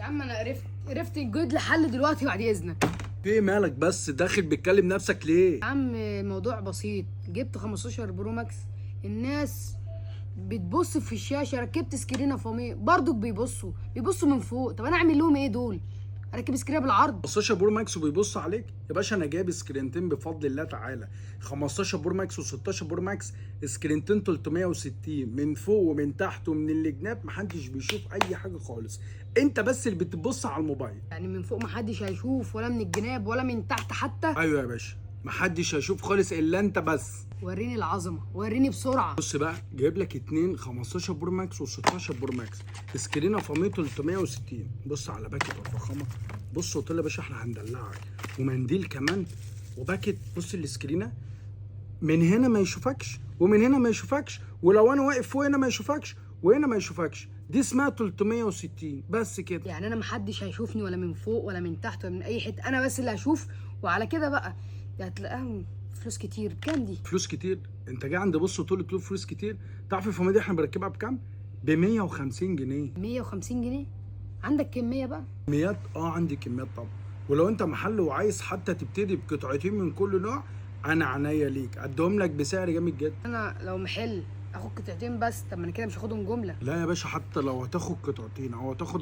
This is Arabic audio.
يا عم انا عرفت الجد لحل دلوقتي بعد اذنك. في مالك بس داخل بتكلم نفسك ليه؟ يا عم موضوع بسيط، جبت 15 برو ماكس. الناس بتبص في الشاشه، ركبت سكرينه فامي برضك بيبصوا من فوق. طب انا اعمل لهم ايه دول؟ اركب سكرينه بالعرض؟ 15 برو ماكس وبيبص عليك يا باشا. انا جايب سكرينتين بفضل الله تعالى، 15 برو ماكس و16 برو ماكس، سكرينتين 360 من فوق ومن تحت ومن الجناب، محدش بيشوف اي حاجه خالص، انت بس اللي بتبص على الموبايل. يعني من فوق محدش هيشوف ولا من الجناب ولا من تحت حتى؟ ايوه يا باشا، محدش هيشوف خالص الا انت بس. وريني العظمه، وريني بسرعه. بص بقى، جايب لك اتنين 15 برو ماكس و16 برو ماكس، سكرينه فامي 360. بص على باكت الفخامه، بص قلت له يا باشا احنا هندلعك، ومنديل كمان وباكت. بص السكرينه من هنا ما يشوفكش ومن هنا ما يشوفكش، ولو انا واقف فوق هنا ما يشوفكش وهنا ما يشوفكش. دي اسمها 360 بس كده. يعني انا محدش هيشوفني ولا من فوق ولا من تحت ولا من اي حته، انا بس اللي هشوف. وعلى كده بقى دي هتلاقيها فلوس كتير. بكام دي؟ فلوس كتير؟ انت جاي عند بص تقول له فلوس كتير؟ تعرف الفاميه دي احنا بنركبها بكام؟ ب 150 جنيه. 150 جنيه؟ عندك كميه بقى؟ كميات؟ عندي كميات طبعا. ولو انت محل وعايز حتى تبتدي بقطعتين من كل نوع، انا عينيا ليك اديهم لك بسعر جامد جدا. انا لو محل اخد قطعتين بس، طب ما انا كده مش هاخدهم جمله. لا يا باشا، حتى لو هتاخد قطعتين او هتاخد